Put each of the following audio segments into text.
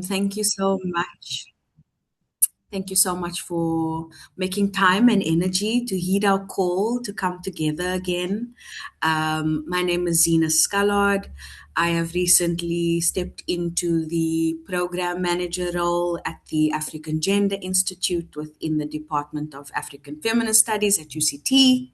Thank you so much. Thank you so much for making time and energy to heed our call to come together again. My name is Zina Scallard. I have recently stepped into the program manager role at the African Gender Institute within the Department of African Feminist Studies at UCT.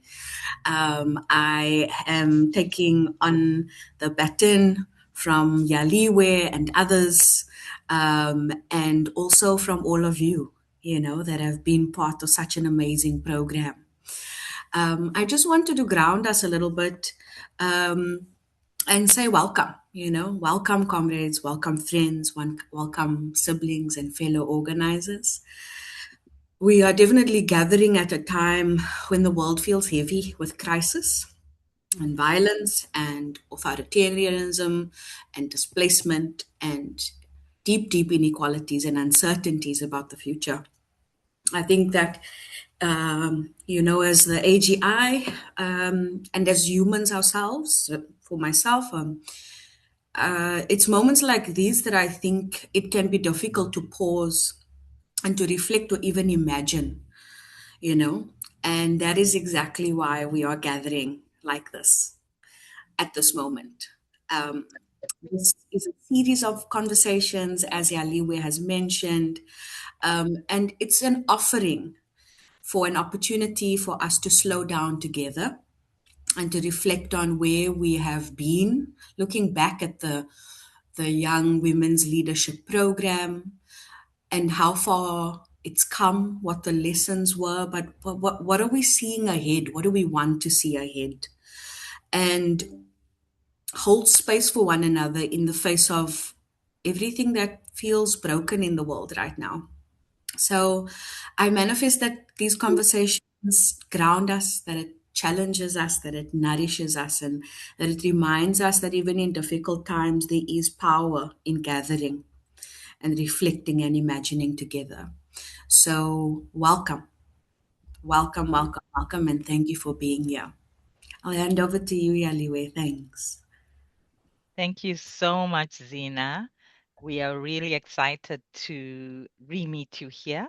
I am taking on the baton from Yaliwe and others, and also from all of you, that have been part of such an amazing program. I just wanted to ground us a little bit and say welcome, welcome comrades, welcome friends, welcome siblings and fellow organizers. We are definitely gathering at a time when the world feels heavy with crisis and violence and authoritarianism and displacement and deep, deep inequalities and uncertainties about the future. I think that, as the AGI and as humans ourselves, for myself, it's moments like these that I think it can be difficult to pause and to reflect or even imagine, you know, and that is exactly why we are gathering like this at this moment. Um, this is a series of conversations, as Yaliwe has mentioned, and it's an offering for an opportunity for us to slow down together and to reflect on where we have been, looking back at the Young Women's Leadership Program and how far it's come, what the lessons were, but what are we seeing ahead? What do we want to see ahead? And hold space for one another in the face of everything that feels broken in the world right now. So I manifest that these conversations ground us, that it challenges us, that it nourishes us, and that it reminds us that even in difficult times, there is power in gathering and reflecting and imagining together. So welcome, welcome, welcome, welcome, and thank you for being here. I'll hand over to you, Yaliwe. Thanks. Thank you so much, Zina. We are really excited to re-meet you here.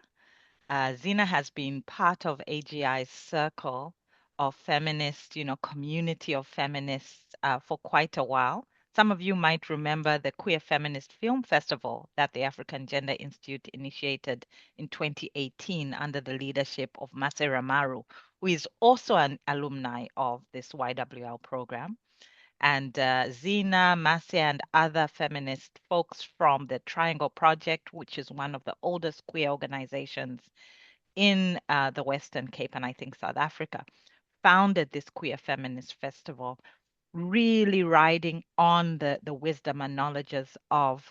Zina has been part of AGI's circle of feminist, community of feminists for quite a while. Some of you might remember the Queer Feminist Film Festival that the African Gender Institute initiated in 2018 under the leadership of Masera Maru, who is also an alumni of this YWL program. And Zina, Masia, and other feminist folks from the Triangle Project, which is one of the oldest queer organizations in the Western Cape and I think South Africa, founded this Queer Feminist Festival, really riding on the wisdom and knowledges of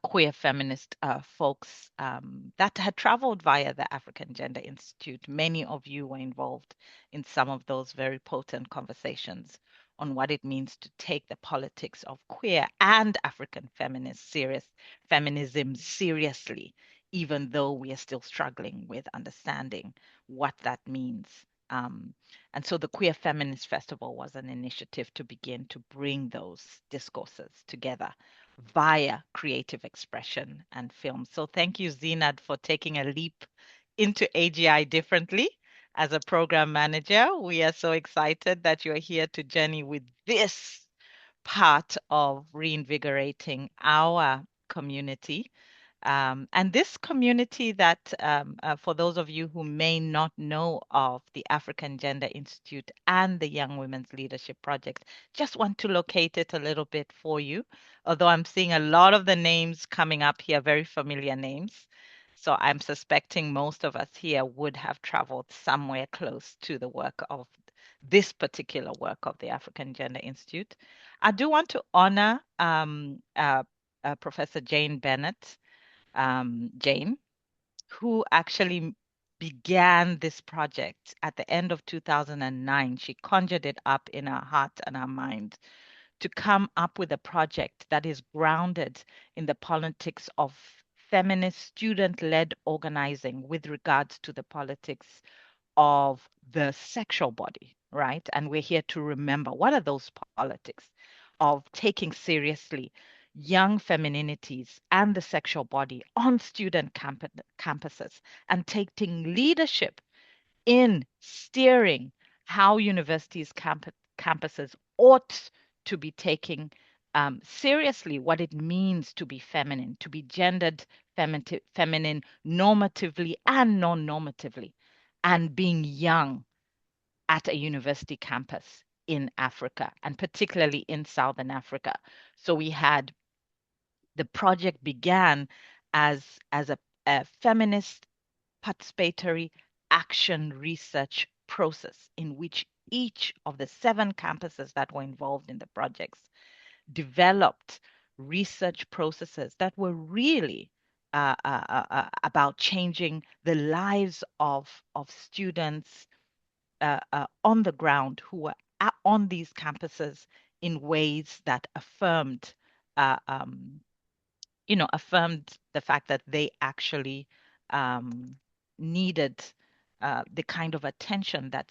queer feminist folks that had traveled via the African Gender Institute. Many of you were involved in some of those very potent conversations on what it means to take the politics of queer and African feminism seriously, even though we are still struggling with understanding what that means. And so the Queer Feminist Festival was an initiative to begin to bring those discourses together via creative expression and film. So thank you, Zinad, for taking a leap into AGI differently as a program manager. We are so excited that you're here to journey with this part of reinvigorating our community. And this community that, for those of you who may not know of the African Gender Institute and the Young Women's Leadership Project, just want to locate it a little bit for you. Although I'm seeing a lot of the names coming up here, very familiar names. So I'm suspecting most of us here would have traveled somewhere close to the work of this particular work of the African Gender Institute. I do want to honor Professor Jane Bennett, Jane, who actually began this project at the end of 2009. She conjured it up in her heart and her mind to come up with a project that is grounded in the politics of feminist student-led organizing with regards to the politics of the sexual body, right? And we're here to remember what are those politics of taking seriously young femininities and the sexual body on student campuses and taking leadership in steering how universities campuses ought to be taking seriously what it means to be feminine, to be gendered feminine normatively and non-normatively, and being young at a university campus in Africa, and particularly in Southern Africa. So we had the project began as a feminist participatory action research process in which each of the 7 campuses that were involved in the projects developed research processes that were really about changing the lives of students on the ground who were on these campuses in ways that affirmed uh, um, affirmed the fact that they actually um, needed the kind of attention that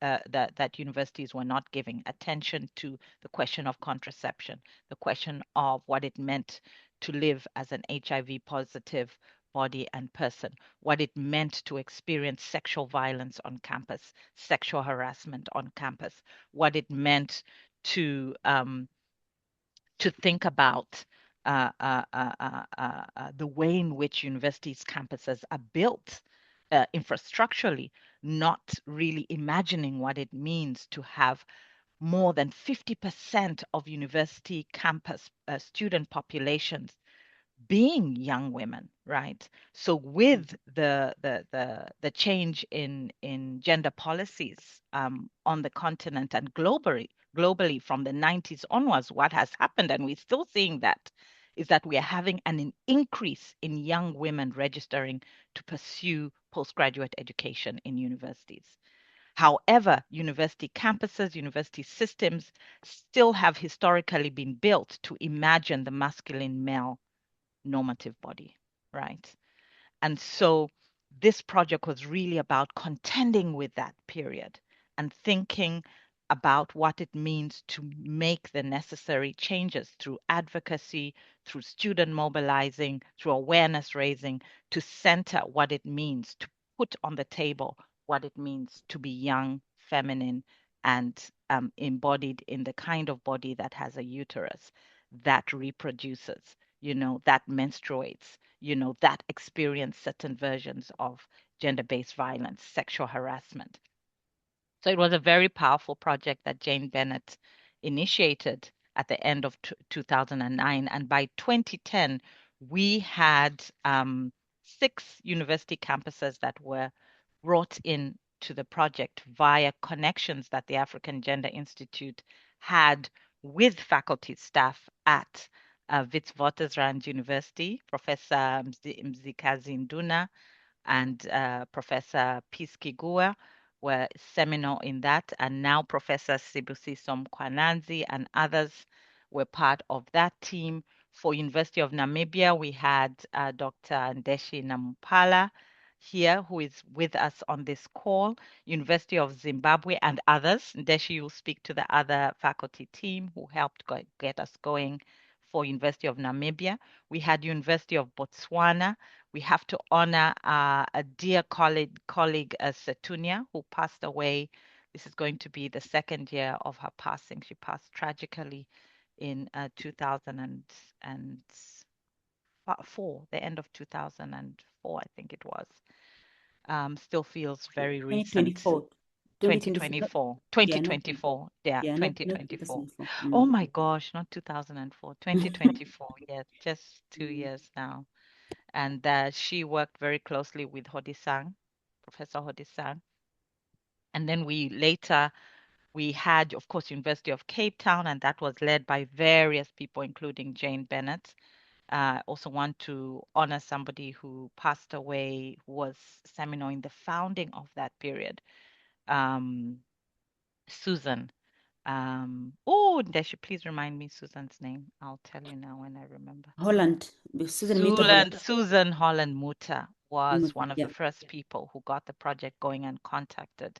that universities were not giving attention to the question of contraception, the question of what it meant to live as an HIV positive body and person, what it meant to experience sexual violence on campus, sexual harassment on campus, what it meant to think about the way in which universities' campuses are built infrastructurally, not really imagining what it means to have more than 50% of university campus student populations being young women, right? So with the change in gender policies on the continent and globally from the 90s onwards, what has happened, and we're still seeing that, is that we are having an increase in young women registering to pursue postgraduate education in universities. However, university campuses, university systems still have historically been built to imagine the masculine male normative body, right? And so this project was really about contending with that period and thinking about what it means to make the necessary changes through advocacy, through student mobilizing, through awareness raising, to center what it means, to put on the table what it means to be young, feminine, and embodied in the kind of body that has a uterus, that reproduces, that menstruates, that experience certain versions of gender-based violence, sexual harassment. So it was a very powerful project that Jane Bennett initiated at the end of 2009. And by 2010, we had 6 university campuses that were brought in to the project via connections that the African Gender Institute had with faculty staff at Witwatersrand University, Professor Mzikazi Nduna and Professor Piskigua were seminal in that, and now Professor Sibusiso Mkwananzi and others were part of that team. For University of Namibia, we had Dr. Ndeshi Namupala here, who is with us on this call, University of Zimbabwe and others. Ndeshi will speak to the other faculty team who helped get us going for University of Namibia. We had University of Botswana. We have to honor a dear colleague, Setunia, who passed away. This is going to be the 2nd year of her passing. She passed tragically in 2004, the end of 2004, I think it was. Still feels very recent. 2024. 2024. 2024. Yeah, not 2024. 2004. Oh my gosh, not 2004. 2024. Yes, just 2 years now. And she worked very closely with Hodisang, Professor Hodisang. And then we had, of course, University of Cape Town, and that was led by various people, including Jane Bennett. Also want to honor somebody who passed away, who was seminal in the founding of that period, Susan. Ndeshi, please remind me Susan's name. I'll tell you now when I remember. Holland. Holland. Susan Holland Muta was one of Yeah. the first people who got the project going and contacted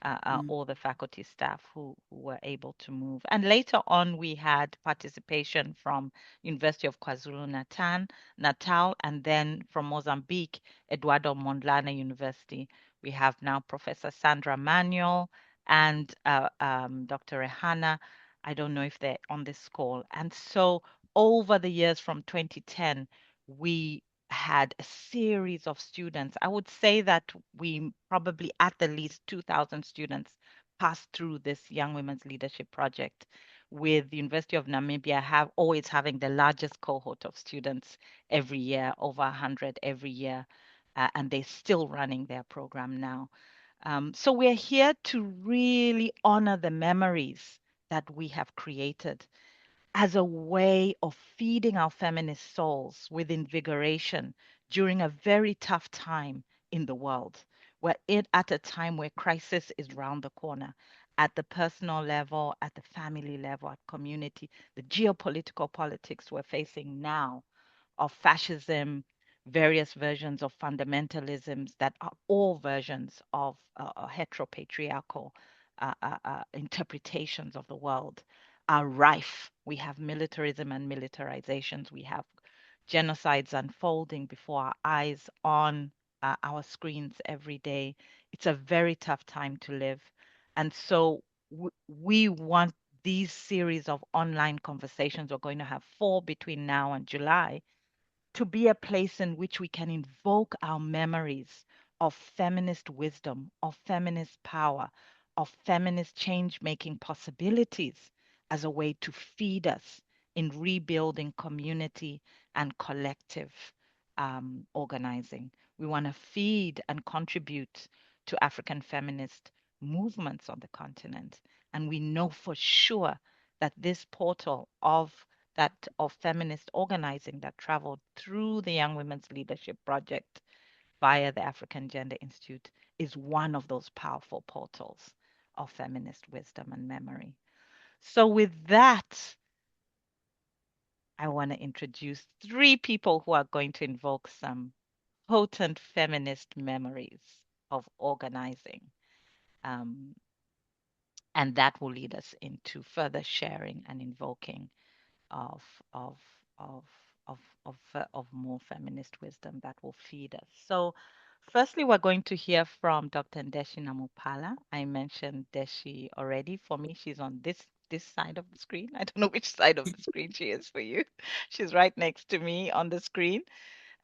all the faculty staff who were able to move. And later on, we had participation from University of KwaZulu-Natal, and then from Mozambique, Eduardo Mondlane University. We have now Professor Sandra Manuel and Dr. Rehana. I don't know if they're on this call. And so over the years from 2010, we had a series of students. I would say that we probably at the least 2,000 students passed through this Young Women's Leadership Project, with the University of Namibia always having the largest cohort of students every year, over 100 every year, and they're still running their program now. So we're here to really honor the memories that we have created as a way of feeding our feminist souls with invigoration during a very tough time in the world. At a time where crisis is round the corner, at the personal level, at the family level, at community, the geopolitical politics we're facing now of fascism, various versions of fundamentalisms that are all versions of heteropatriarchal interpretations of the world are rife. We have militarism and militarizations. We have genocides unfolding before our eyes on our screens every day. It's a very tough time to live. And so we want these series of online conversations. We're going to have 4 between now and July to be a place in which we can invoke our memories of feminist wisdom, of feminist power, of feminist change making possibilities as a way to feed us in rebuilding community and collective organizing. We want to feed and contribute to African feminist movements on the continent. And we know for sure that this portal of feminist organizing that traveled through the Young Women's Leadership Project via the African Gender Institute is one of those powerful portals of feminist wisdom and memory. So with that, I want to introduce 3 people who are going to invoke some potent feminist memories of organizing. And that will lead us into further sharing and invoking of of of of more feminist wisdom that will feed us. So, firstly, we're going to hear from Dr. Ndeshi Namupala. I mentioned Ndeshi already. For me, she's on this side of the screen. I don't know which side of the screen she is for you. She's right next to me on the screen.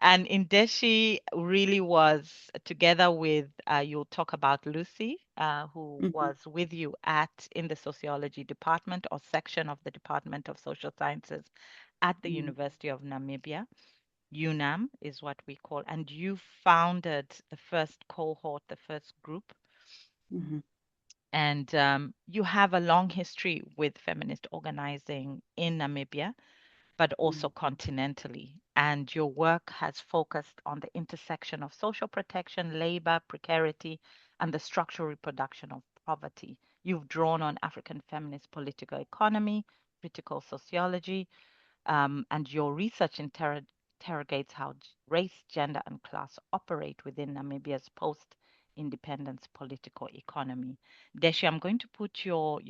And Ndeshi really was together with, you'll talk about Lucy, who was with you in the sociology department or section of the Department of Social Sciences at the University of Namibia. UNAM is what we call, and you founded the first cohort, the first group. And you have a long history with feminist organizing in Namibia, but also continentally. And your work has focused on the intersection of social protection, labor, precarity, and the structural reproduction of poverty. You've drawn on African feminist political economy, critical sociology, and your research interrogates how race, gender, and class operate within Namibia's post-independence political economy. Deshi, I'm going to put your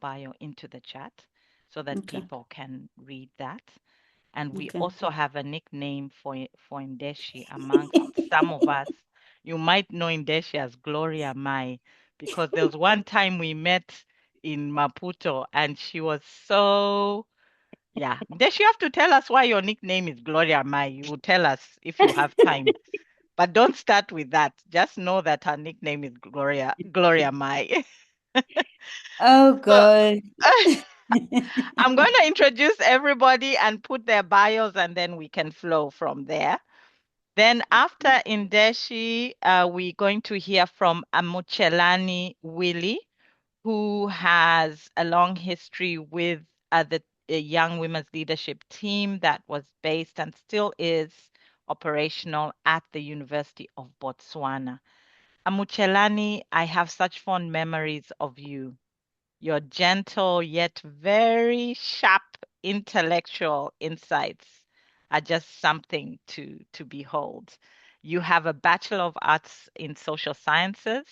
bio into the chat so that people can read that. And we also have a nickname for Ndeshi amongst some of us. You might know Ndeshi as Gloria Mai, because there was one time we met in Maputo and she was so, yeah. Ndeshi, you have to tell us why your nickname is Gloria Mai. You will tell us if you have time. But don't start with that. Just know that her nickname is Gloria Mai. Oh, God. I'm going to introduce everybody and put their bios, and then we can flow from there. Then after Ndeshi, we're going to hear from Amuchelani Willie, who has a long history with the Young Women's Leadership Team that was based and still is operational at the University of Botswana. Amuchelani, I have such fond memories of you. Your gentle yet very sharp intellectual insights are just something to behold. You have a Bachelor of Arts in Social Sciences,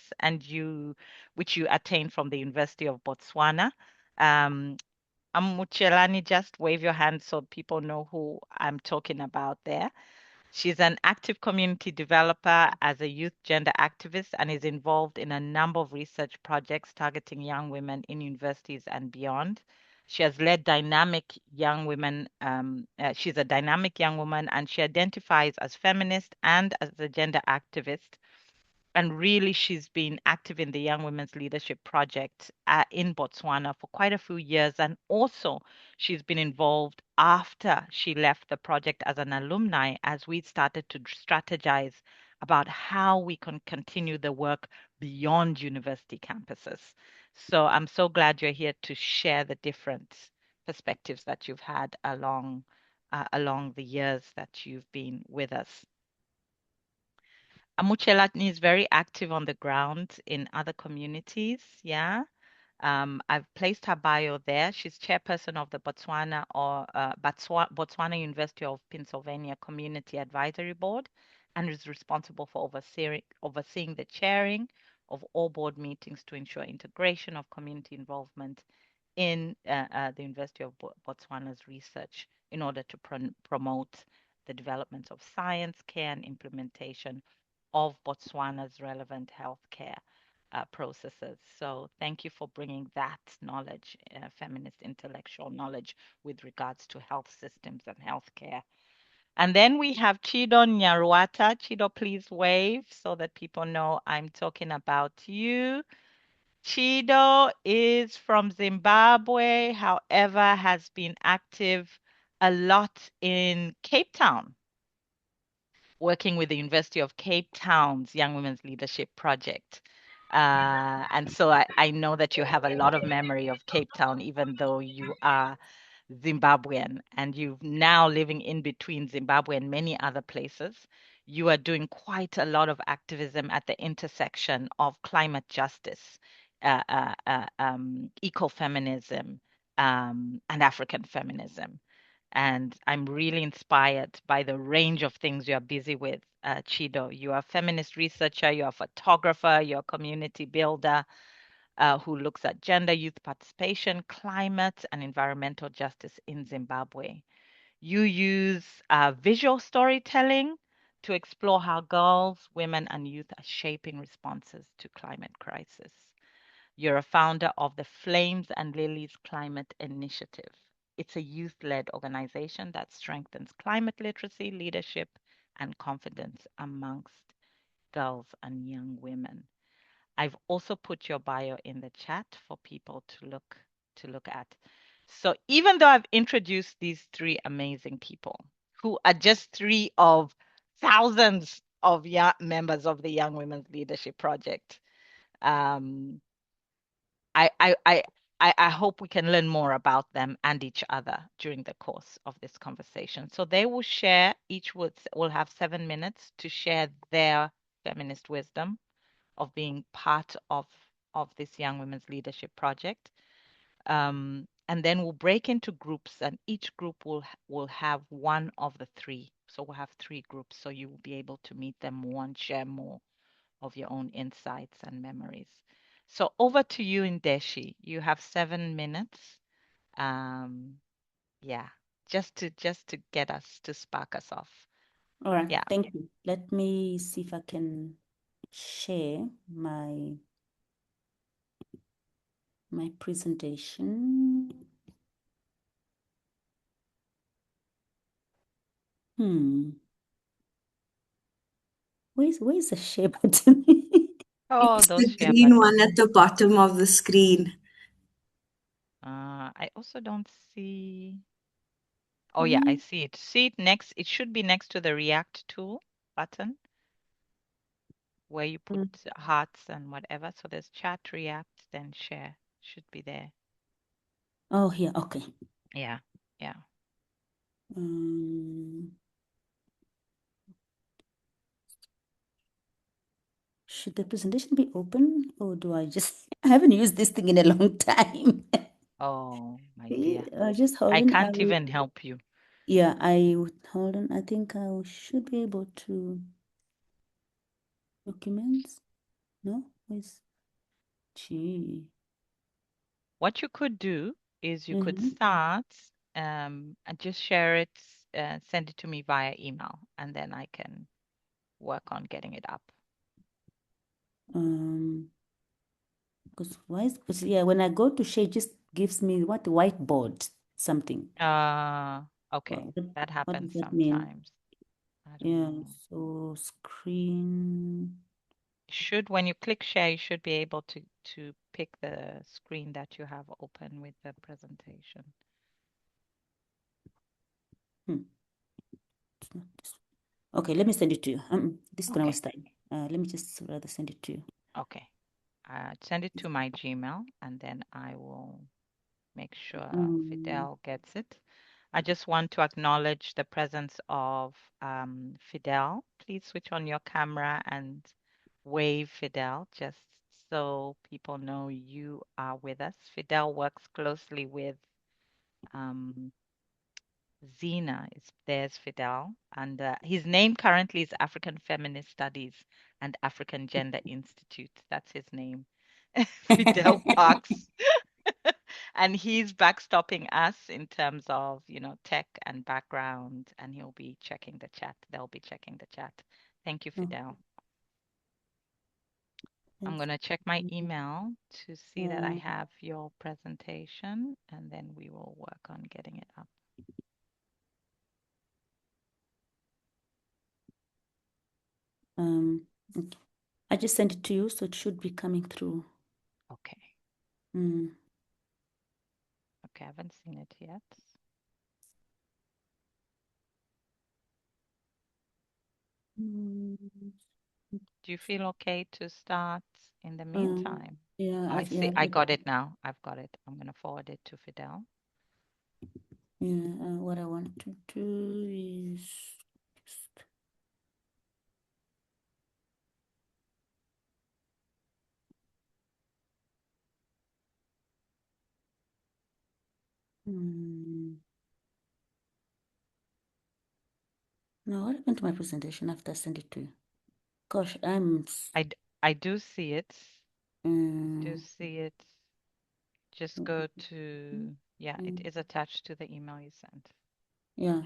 which you attained from the University of Botswana. Amuchelani, just wave your hand so people know who I'm talking about there. She's an active community developer as a youth gender activist and is involved in a number of research projects targeting young women in universities and beyond. She has led dynamic young women. She's a dynamic young woman and she identifies as feminist and as a gender activist. And really, she's been active in the Young Women's Leadership Project in Botswana for quite a few years. And also, she's been involved after she left the project as an alumni as we started to strategize about how we can continue the work beyond university campuses. So I'm so glad you're here to share the different perspectives that you've had along the years that you've been with us. Amuchelani is very active on the ground in other communities. Yeah. I've placed her bio there. She's chairperson of the Botswana University of Pennsylvania Community Advisory Board and is responsible for overseeing the chairing of all board meetings to ensure integration of community involvement in the University of Botswana's research in order to promote the development of science, care, and implementation of Botswana's relevant healthcare processes. So thank you for bringing that knowledge, feminist intellectual knowledge with regards to health systems and healthcare. And then we have Chido Nyaruata. Chido, please wave so that people know I'm talking about you. Chido is from Zimbabwe, however, has been active a lot in Cape Town, working with the University of Cape Town's Young Women's Leadership Project. And so I know that you have a lot of memory of Cape Town, even though you are Zimbabwean and you're now living in between Zimbabwe and many other places. You are doing quite a lot of activism at the intersection of climate justice, ecofeminism, and African feminism. And I'm really inspired by the range of things you're busy with, Chido. You are a feminist researcher, you're a photographer, you're a community builder who looks at gender, youth participation, climate, and environmental justice in Zimbabwe. You use visual storytelling to explore how girls, women, and youth are shaping responses to climate crisis. You're a founder of the Flames and Lilies Climate Initiative. It's a youth-led organization that strengthens climate literacy, leadership, and confidence amongst girls and young women. I've also put your bio in the chat for people to look at. So even though I've introduced these three amazing people who are just three of thousands of members of the Young Women's Leadership Project, um, I hope we can learn more about them and each other during the course of this conversation. So they will share, each will have 7 minutes to share their feminist wisdom of being part of this Young Women's Leadership Project. And then we'll break into groups, and each group will have one of the three. So we'll have three groups, so you will be able to meet them more and share more of your own insights and memories. So over to you, Ndeshi. You have 7 minutes. Yeah, just to get us to spark us off. All right. Yeah. Thank you. Let me see if I can share my presentation. Where's the share button? Oh, It's those the share green buttons. one at the bottom of the screen. I also don't see. Oh yeah, I see it. See it next. It should be next to the React tool button where you put hearts and whatever. So there's chat, React, then share. Should be there. Oh, here. Okay. Yeah, yeah. Should the presentation be open or do I haven't used this thing in a long time. Oh my dear. Just hold I on. can't even help you. Yeah, hold on. I think I should be able to. Documents? No? Where's Gee. What you could do is you could Mm-hmm. start and just share it, send it to me via email, and then I can work on getting it up. Because why is, because yeah, when I go to share, it just gives me what, whiteboard something. Okay, that What happens does that mean? sometimes. I don't Yeah, know. so screen. When you click share, you should be able to pick the screen that you have open with the presentation. It's not this one. Okay, let me send it to you. This one I Okay. was typing. Let me just rather send it to you. Okay. Send it to my Gmail, and then I will make sure Fidel gets it. I just want to acknowledge the presence of Fidel. Please switch on your camera and wave, Fidel, just so people know you are with us. Fidel works closely with Zena. There's Fidel, and his name currently is African Feminist Studies and African Gender Institute. That's his name, Fidel Parks. And he's backstopping us in terms of, tech and background, and he'll be checking the chat. They'll be checking the chat. Thank you, Fidel. I'm going to check my email to see that I have your presentation, and then we will work on getting it up. Okay. I just sent it to you, so it should be coming through. Okay. Okay, I haven't seen it yet. Do you feel okay to start in the meantime? Yeah, I see. I got it now. I've got it. I'm going to forward it to Fidel. Yeah, what I want to do is just now what happened to my presentation after I sent it to you? Gosh, I do see it. Do see it. Just go to, yeah, it is attached to the email you sent. Yeah.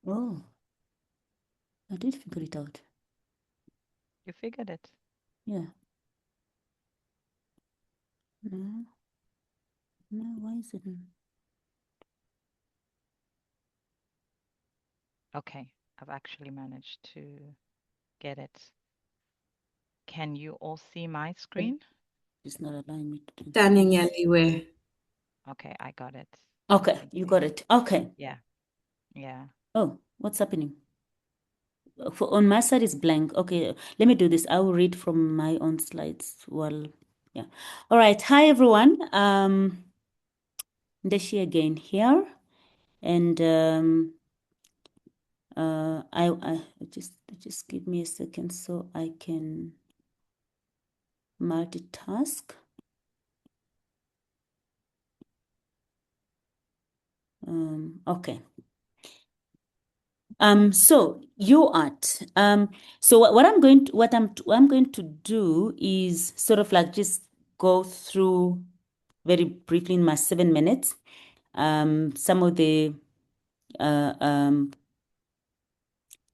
Oh, I did figure it out. You figured it. Yeah. No, why is it? Okay, I've actually managed to get it. Can you all see my screen? It's not allowing me to. Stunning, Yaliwe. Okay, I got it. Okay, you got it. Okay. Yeah. Yeah. Oh, what's happening? On my side is blank. Okay, let me do this. I will read from my own slides. Well, yeah. All right. Hi, everyone. Ndeshi again here. And I just give me a second so I can multitask. Okay. So UART. So what I'm going to do is sort of like just go through very briefly in my 7 minutes, some of the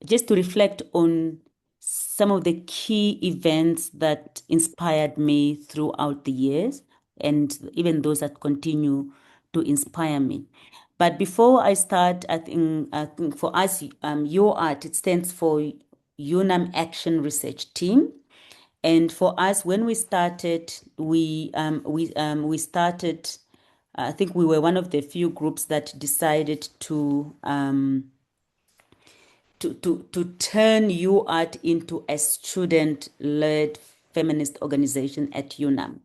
just to reflect on some of the key events that inspired me throughout the years, and even those that continue to inspire me. But before I start, I think for us, UART, it stands for UNAM Action Research Team. And for us, when we started, we started. I think we were one of the few groups that decided to turn UART into a student-led feminist organization at UNAM.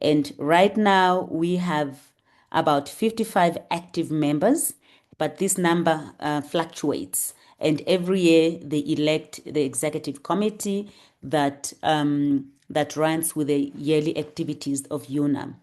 And right now we have about 55 active members, but this number fluctuates. And every year they elect the executive committee that runs with the yearly activities of UNAM.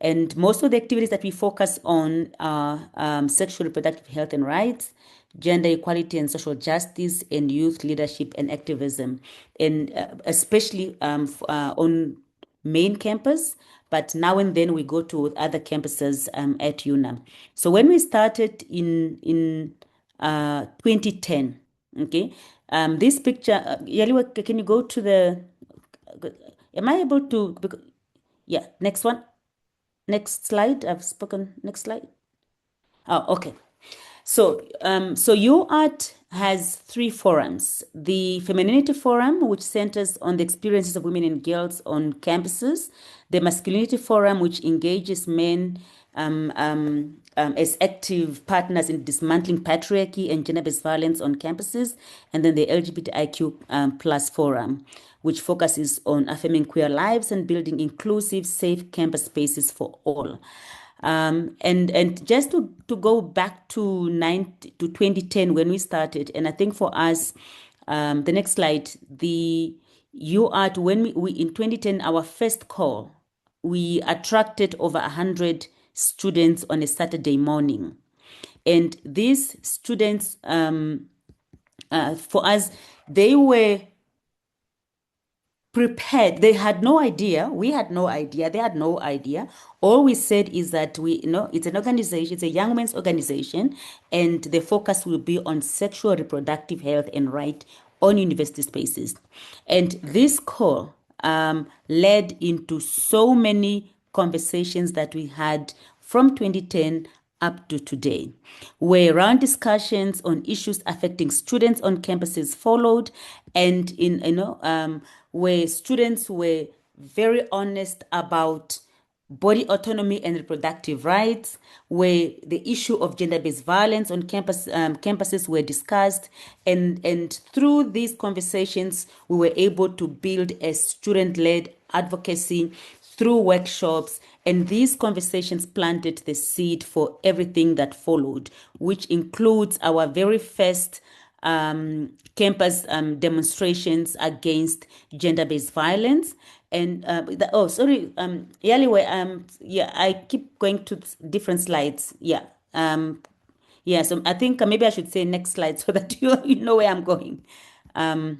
And most of the activities that we focus on are sexual reproductive health and rights, gender equality and social justice, and youth leadership and activism, and especially on main campus, but now and then we go to other campuses at UNAM. So when we started in 2010, okay, this picture, Yaliwe, can you go to the, am I able to, yeah, next one. Next slide. I've spoken. Next slide. Oh, okay. So, UART has 3 forums. The Femininity Forum, which centers on the experiences of women and girls on campuses. The Masculinity Forum, which engages men as active partners in dismantling patriarchy and gender-based violence on campuses. And then the LGBTIQ plus forum, which focuses on affirming queer lives and building inclusive, safe campus spaces for all. And just to go back to 2010 when we started, and I think for us, the next slide, the UART, when we in 2010, our first call, we attracted over 100 students on a Saturday morning. And these students, for us, they were prepared. They had no idea. We had no idea. They had no idea. All we said is that it's an organization, it's a young men's organization, and the focus will be on sexual reproductive health and right on university spaces. And this call led into so many conversations that we had from 2010 up to today, where round discussions on issues affecting students on campuses followed, and where students were very honest about body autonomy and reproductive rights, where the issue of gender-based violence on campuses were discussed, and through these conversations, we were able to build a student-led advocacy through workshops, and these conversations planted the seed for everything that followed, which includes our very first campus demonstrations against gender-based violence. And Yaliwe, yeah, I keep going to different slides. Yeah. So I think maybe I should say next slide so that you know where I'm going. Now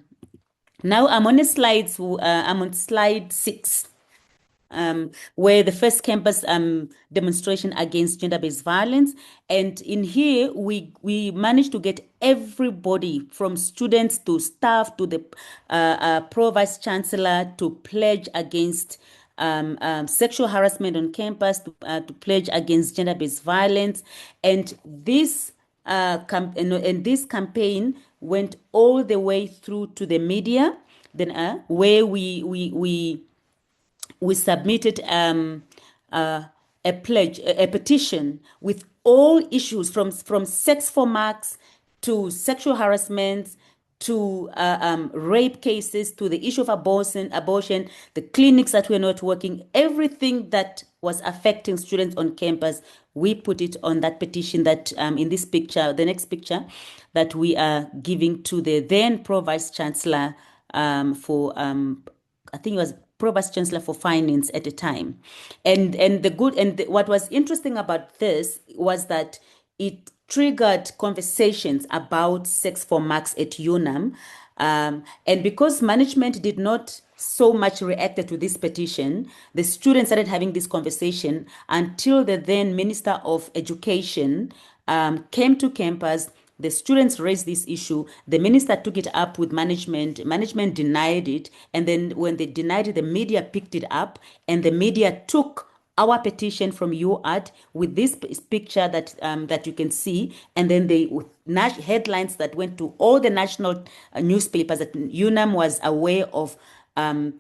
I'm on I'm on slide 6. Where the first campus demonstration against gender-based violence. And in here, we managed to get everybody from students to staff to the Pro-Vice Chancellor to pledge against sexual harassment on campus, to pledge against gender-based violence. And this this campaign went all the way through to the media, then where we submitted a pledge, a petition with all issues from sex for marks to sexual harassment to rape cases to the issue of abortion, the clinics that were not working, everything that was affecting students on campus. We put it on that petition that in this picture, the next picture, that we are giving to the then Pro-Vice Chancellor for, I think it was Pro-Vice Chancellor for Finance at the time. And what was interesting about this was that it triggered conversations about sex for marks at UNAM. And because management did not so much reacted to this petition, the students started having this conversation until the then Minister of Education came to campus. The students raised this issue. The minister took it up with management. Management denied it. And then when they denied it, the media picked it up. And the media took our petition from UART with this picture that you can see. And then they headlines that went to all the national newspapers that UNAM was aware of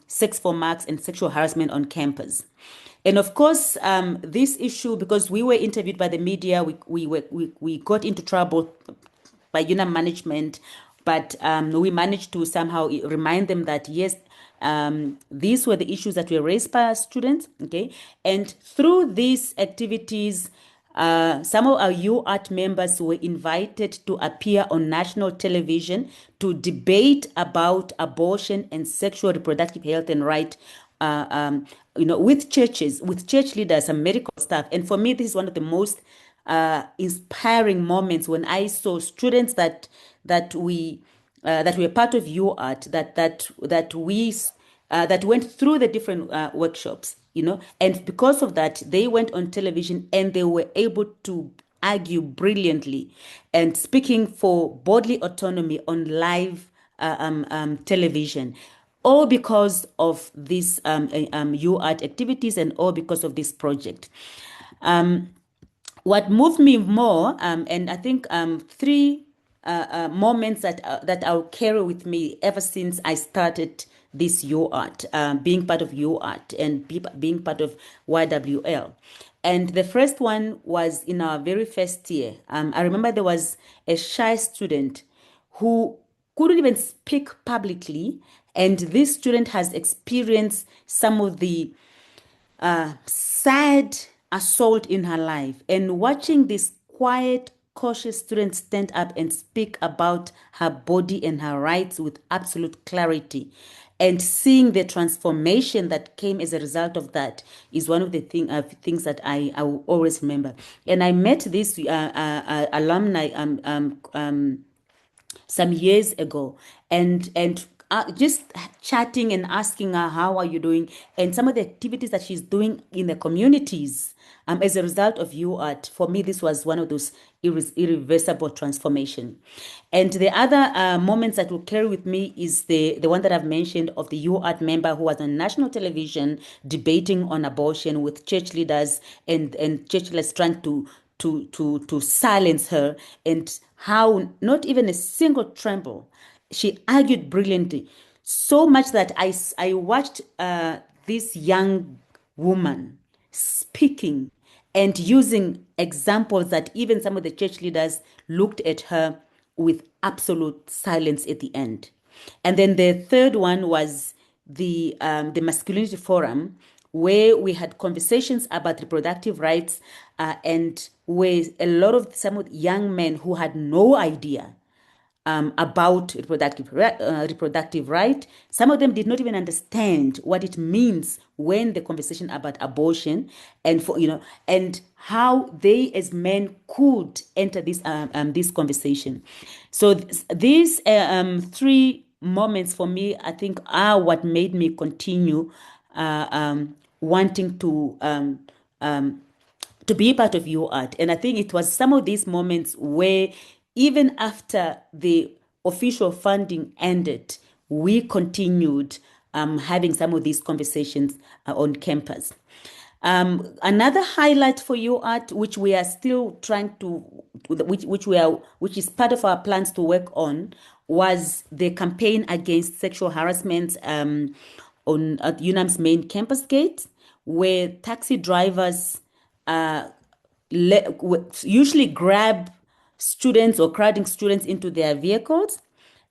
sex for marks and sexual harassment on campus. And of course, this issue, because we were interviewed by the media, we got into trouble by UNAM management, but we managed to somehow remind them that yes, these were the issues that were raised by our students. Okay, and through these activities, some of our UART members were invited to appear on national television to debate about abortion and sexual reproductive health and right with churches, with church leaders and medical staff. And for me, this is one of the most inspiring moments when I saw students that were part of UArt, that went through the different workshops, and because of that, they went on television and they were able to argue brilliantly and speaking for bodily autonomy on live television, all because of these UArt activities and all because of this project. What moved me more, and I think three moments that I'll carry with me ever since I started this UArt, being part of UArt and being part of YWL. And the first one was in our very first year. I remember there was a shy student who couldn't even speak publicly, and this student has experienced some of the sad assault in her life. And watching this quiet, cautious student stand up and speak about her body and her rights with absolute clarity, and seeing the transformation that came as a result of that is one of the things that I will always remember. And I met this alumni some years ago, and just chatting and asking her, how are you doing, and some of the activities that she's doing in the communities as a result of UArt. For me, this was one of those irreversible transformation. And the other moments that will carry with me is the one that I've mentioned of the UArt member who was on national television debating on abortion with church leaders, and church leaders trying to silence her, and how not even a single tremble. She argued brilliantly, so much that I watched this young woman speaking and using examples that even some of the church leaders looked at her with absolute silence at the end. And then the third one was the masculinity forum, where we had conversations about reproductive rights, and with a lot of some of the young men who had no idea about reproductive right. Some of them did not even understand what it means when the conversation about abortion, and and how they as men could enter this conversation. So these three moments for me, I think, are what made me continue wanting to be part of UArt. And I think it was some of these moments where, even after the official funding ended, we continued having some of these conversations on campus. Another highlight for UArt, which we are still trying to, which is part of our plans to work on, was the campaign against sexual harassment on at UNAM's main campus gate, where taxi drivers usually grab students or crowding students into their vehicles.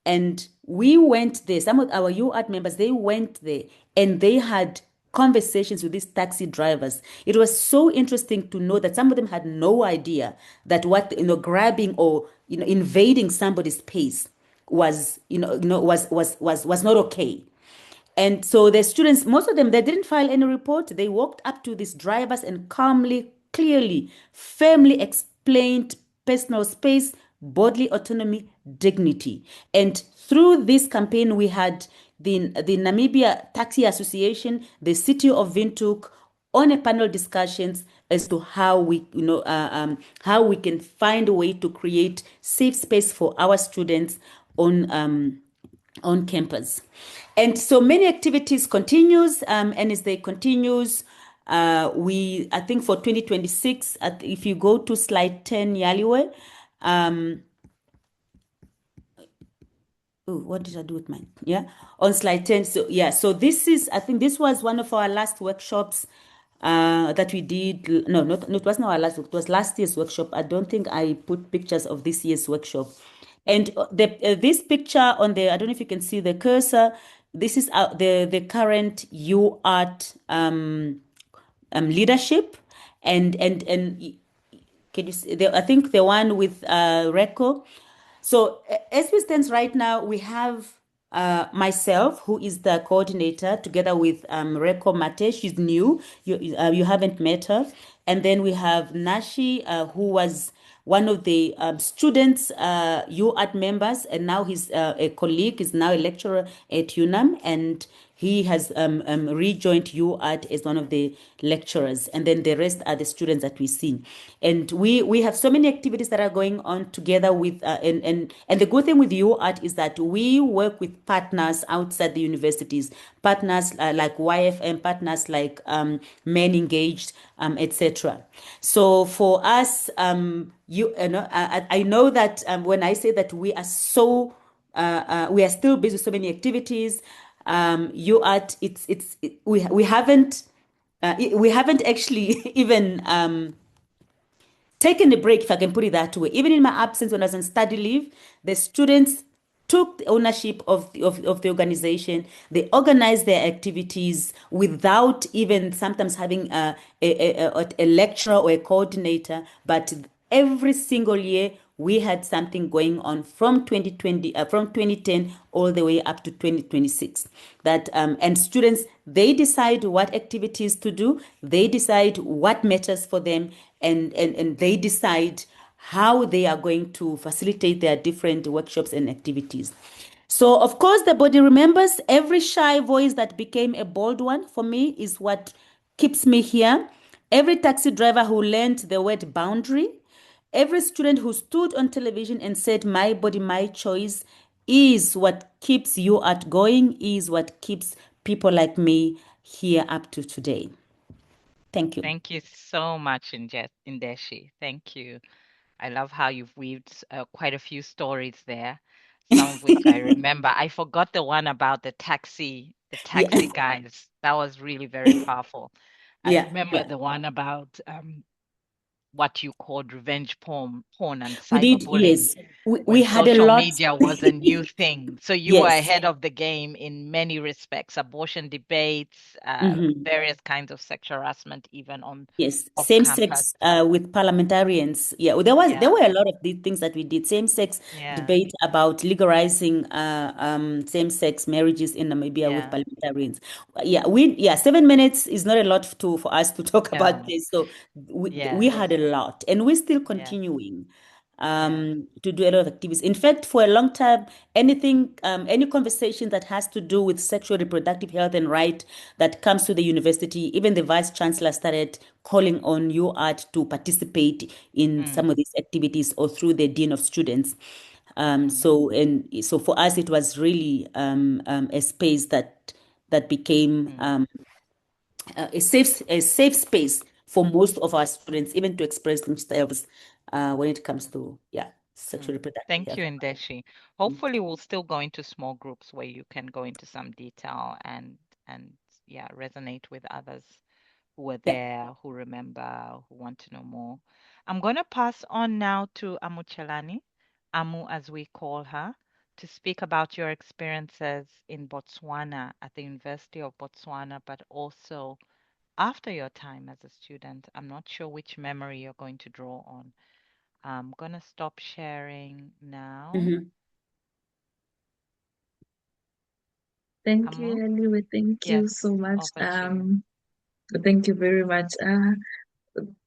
And we went there, some of our UArt members, they went there and they had conversations with these taxi drivers. It was so interesting to know that some of them had no idea that what, grabbing or, invading somebody's space was, was not okay. And so the students, most of them, they didn't file any report. They walked up to these drivers and calmly, clearly, firmly explained personal space, bodily autonomy, dignity. And through this campaign, we had the Namibia Taxi Association, the City of Windhoek, on a panel discussions as to how we, how we can find a way to create safe space for our students on campus. And so many activities continues, and as they continues, I think for 2026, if you go to slide 10, Yaliwe, what did I do with mine? Yeah, on slide 10. So yeah, so this is, I think this was one of our last workshops that we did. No, it wasn't our last, it was last year's workshop. I don't think I put pictures of this year's workshop. And this picture on the, I don't know if you can see the cursor. This is the current UArt leadership, and can you see I think the one with Reco. So as we stand right now, we have myself, who is the coordinator, together with Reko Mate. She's new. You haven't met her. And then we have Nashi, who was one of the students, UArt members, and now he's a colleague, is now a lecturer at UNAM, and he has rejoined UArt as one of the lecturers, and then the rest are the students that we see. And we have so many activities that are going on together with, and the good thing with UArt is that we work with partners outside the universities, partners like YFM, partners like Men Engaged, etc. So for us, I know that when I say that we are so we are still busy with so many activities. We haven't actually even taken a break, if I can put it that way. Even in my absence, when I was on study leave, the students took the ownership of the organization. They organized their activities without even sometimes having a lecturer or a coordinator. But every single year, we had something going on from 2010 all the way up to 2026. That and students, they decide what activities to do. They decide what matters for them, and they decide how they are going to facilitate their different workshops and activities. So, of course, the body remembers. Every shy voice that became a bold one for me is what keeps me here. Every taxi driver who learned the word boundary, every student who stood on television and said, "My body, my choice," is what keeps UArt going, is what keeps people like me here up to today. Thank you. Thank you so much, Ndeshi. Thank you. I love how you've weaved quite a few stories there, some of which I remember. I forgot the one about the Yeah. taxi guys. That was really very powerful. I Yeah. remember the one about what you called revenge porn and We did, cyberbullying yes. We when had a social lot. media was a new thing. So you were Yes. ahead of the game in many respects, abortion debates, Mhm. various kinds of sexual harassment, even on Yes, off same campus. sex with parliamentarians. Yeah, there Yeah, were a lot of these things that we did. Same sex yeah, debate about legalizing same sex marriages in Namibia with yeah. parliamentarians. Yeah, 7 minutes is not a lot for us to talk about No, this. So we yes, had a lot, and we're still yes, continuing yeah. to do a lot of activities. In fact, for a long time, any conversation that has to do with sexual reproductive health and right that comes to the university, even the vice chancellor started calling on UArt to participate in Mm, some of these activities, or through the dean of students. mm, So for us, it was really a space that became mm, a safe space for most of our students, even to express themselves when it comes to sexual mm. reproductive Thank health. you, Ndeshi. Hopefully, we'll still go into small groups where you can go into some detail and yeah, resonate with others who were Yeah. there, who remember, who want to know more. I'm going to pass on now to Amuchelani, Amu as we call her, to speak about your experiences in Botswana at the University of Botswana, but also after your time as a student. I'm not sure which memory you're going to draw on. I'm going to stop sharing now. Mhm. Thank you, Amu, Yaliwe. Thank you yes, so much. over to you. Thank you very much.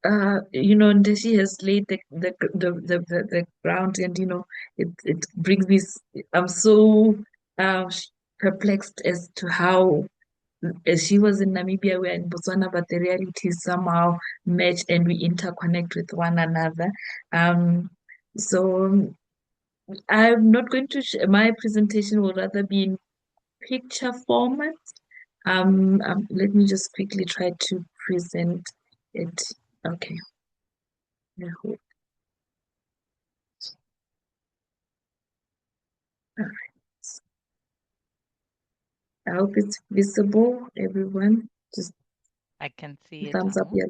Ndeshi has laid the ground, and it brings me. I'm so uh, perplexed as to how, as she was in Namibia, we're in Botswana, but the realities somehow match and we interconnect with one another. So I'm not going to. My presentation will rather be in picture format. Let me just quickly try to present it. Okay. I hope. Alright. I hope it's visible, everyone. Just I can see it, thumbs up, Amu. yeah.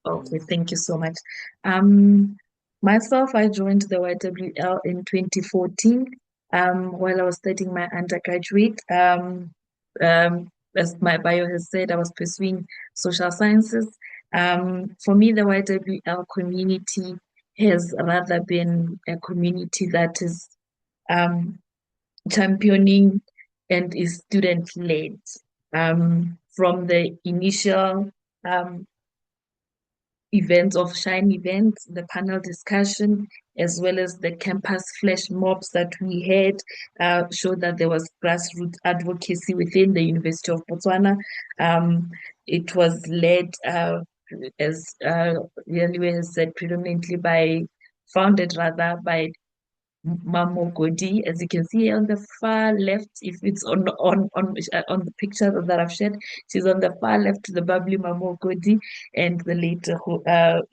Okay, Mm, thank you so much. Um, Myself, I joined the YWL in 2014, while I was studying my undergraduate. As my bio has said, I was pursuing social sciences. For me, the YWL community has rather been a community that is um, championing and is student-led. From the initial events of Shine events, the panel discussion, as well as the campus flash mobs that we had, showed that there was grassroots advocacy within the University of Botswana. It was led, as Yaliwe has said, founded rather by Mamogodi, as you can see on the far left, if it's on the picture that I've shared, she's on the far left to the bubbly Mamogodi, and the later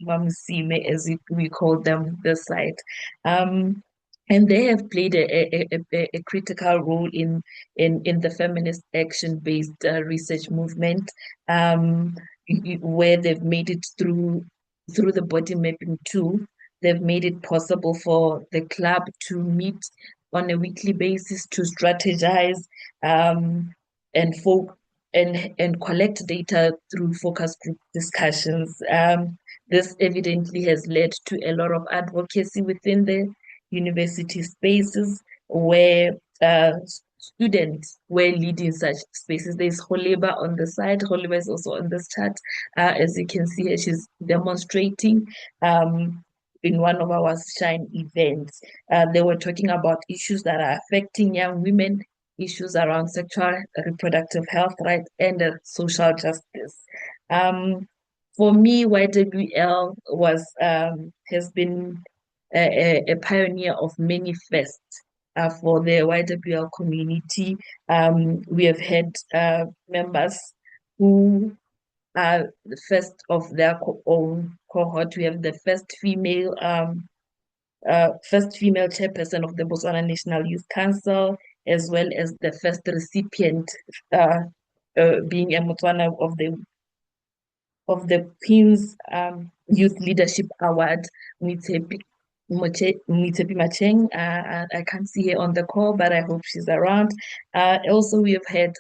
Mamsime, as we call them this side. And they have played a critical role in the feminist action-based research movement, where they've made it through the body mapping tool. They've made it possible for the club to meet on a weekly basis to strategize and collect data through focus group discussions. This evidently has led to a lot of advocacy within the university spaces where students were leading such spaces. There's Holeba on the side. Holeba is also on this chart. As you can see, she's demonstrating in one of our Shine events. They were talking about issues that are affecting young women, issues around sexual reproductive health rights, and social justice. For me, YWL has been a pioneer of many firsts for the YWL community. We have had members who are the first of their own cohort. We have the first female chairperson of the Botswana National Youth Council, as well as the first recipient being a Botswana of the Queen's Youth Leadership Award, Mitepi Macheng. I can't see her on the call, but I hope she's around. Also, we have had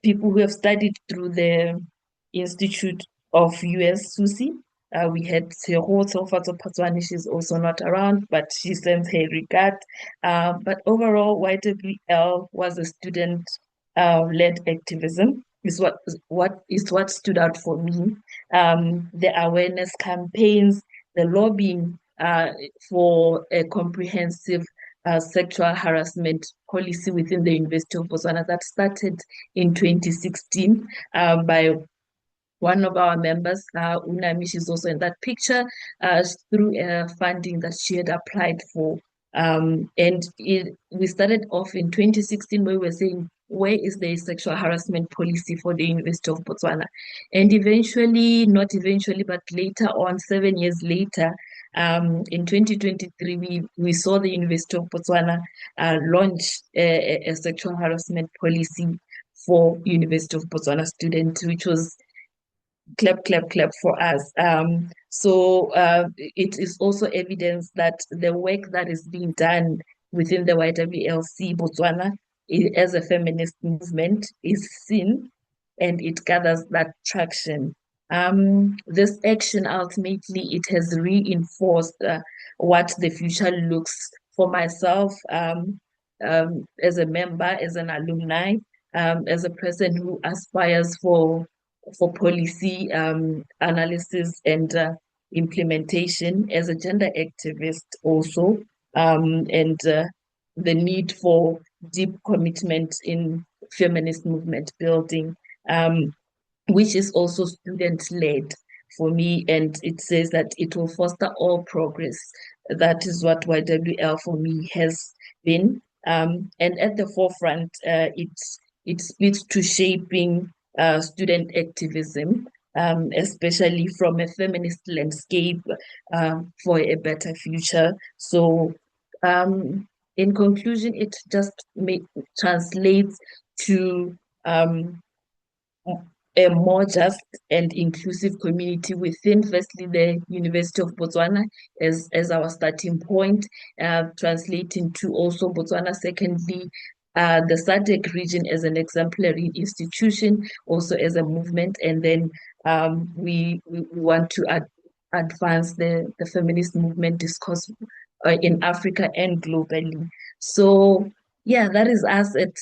people who have studied through the Institute of US Susi. We had Seho Tsofatso Patswani, she's also not around, but she sends her regard. But overall, YWL was a student-led activism. Is what stood out for me. The awareness campaigns, the lobbying for a comprehensive sexual harassment policy within the University of Botswana that started in 2016 by one of our members, UNAM, she's also in that picture, through funding that she had applied for. We started off in 2016 where we were saying, where is the sexual harassment policy for the University of Botswana? And not eventually, but later on, 7 years later, in 2023, we saw the University of Botswana launch a sexual harassment policy for University of Botswana students, which was clap, clap, clap for us. So it is also evidence that the work that is being done within the YWLC Botswana as a feminist movement is seen and it gathers that traction. This action ultimately, it has reinforced what the future looks for myself as a member, as an alumni, as a person who aspires for policy analysis and implementation, as a gender activist also, and the need for deep commitment in feminist movement building, which is also student-led for me, and it says that it will foster all progress. That is what YWL for me has been. And at the forefront, it speaks to shaping student activism, especially from a feminist landscape for a better future. So in conclusion, it just translates to a more just and inclusive community within, firstly, the University of Botswana as our starting point, translating to also Botswana, secondly, the SADC region as an exemplary institution, also as a movement, and then we want to advance the feminist movement discourse in Africa and globally. So yeah, that is us at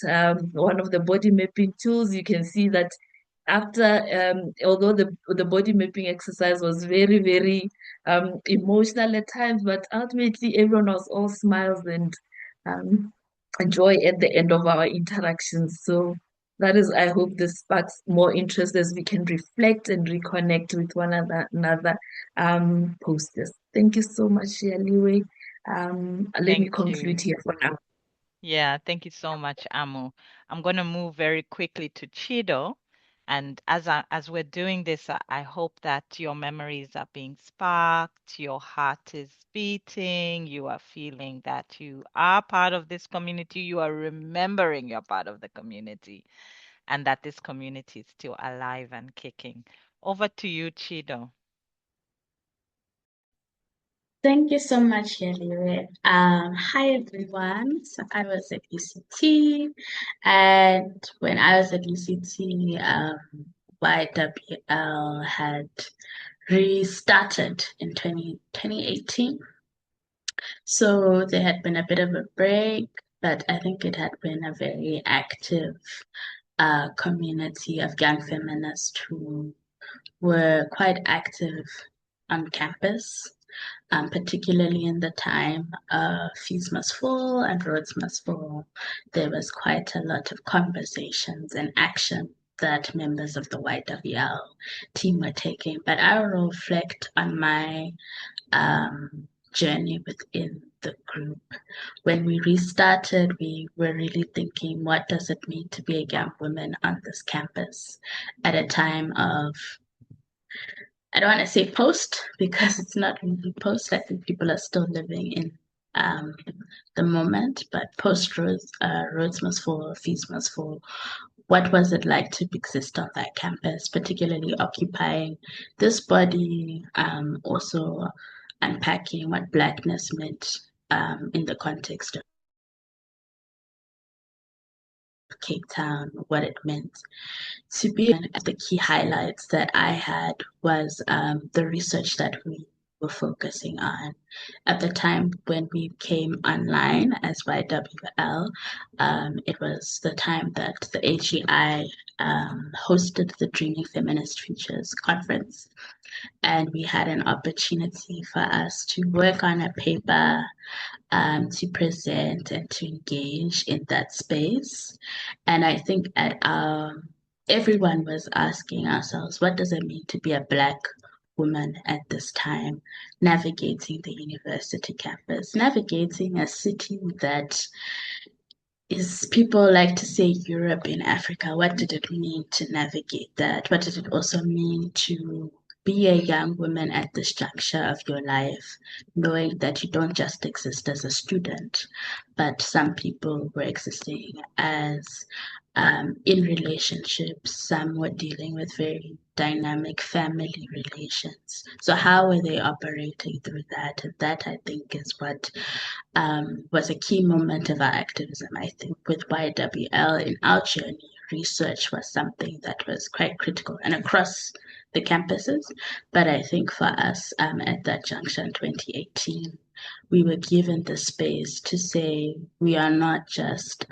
one of the body mapping tools. You can see that after, although the body mapping exercise was very, very emotional at times, but ultimately everyone was all smiles and um, joy at the end of our interactions. So that is, I hope this sparks more interest as we can reflect and reconnect with one another post this. Thank you so much, Yaliwe. Let me Thank conclude you. here for now. Yeah, thank you so much, Amu. I'm going to move very quickly to Chido. And as we're doing this, I hope that your memories are being sparked, your heart is beating, you are feeling that you are part of this community, you are remembering you're part of the community, and that this community is still alive and kicking. Over to you, Chido. Thank you so much, Yaliwe. Hi everyone. So I was at UCT, and when I was at UCT, YWL had restarted in 2018. So there had been a bit of a break, but I think it had been a very active community of young feminists who were quite active on campus, particularly in the time Fees Must Fall and Roads Must Fall. There was quite a lot of conversations and action that members of the YWL team were taking. But I will reflect on my journey within the group. When we restarted, we were really thinking, what does it mean to be a young woman on this campus at a time of, I don't want to say post because it's not really post. I think people are still living in the moment, but post roads must fall, fees must fall. What was it like to exist on that campus, particularly occupying this body, also unpacking what Blackness meant in the context of Cape Town, what it meant to be. The key highlights that I had was the research that we were focusing on. At the time when we came online as YWL, it was the time that the AGI hosted the Dreaming Feminist Futures conference. And we had an opportunity for us to work on a paper to present and to engage in that space. And I think everyone was asking ourselves, what does it mean to be a Black woman at this time, navigating the university campus, navigating a city that is, people like to say Europe in Africa. What did it mean to navigate that? What did it also mean to be a young woman at this juncture of your life, knowing that you don't just exist as a student, but some people were existing as in relationships, some were dealing with very dynamic family relations. So how were they operating through that? And that, I think, is what was a key moment of our activism. I think with YWL in our journey, research was something that was quite critical and across the campuses. But I think for us at that juncture in 2018, we were given the space to say we are not just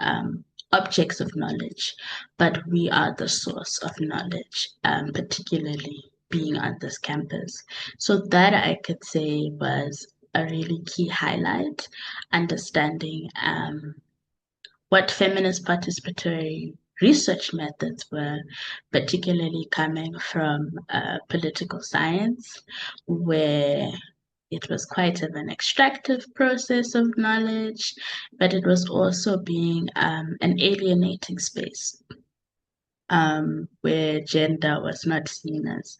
objects of knowledge, but we are the source of knowledge, particularly being on this campus. So that I could say was a really key highlight, understanding what feminist participatory research methods were, particularly coming from political science, where it was quite of an extractive process of knowledge, but it was also being an alienating space where gender was not seen as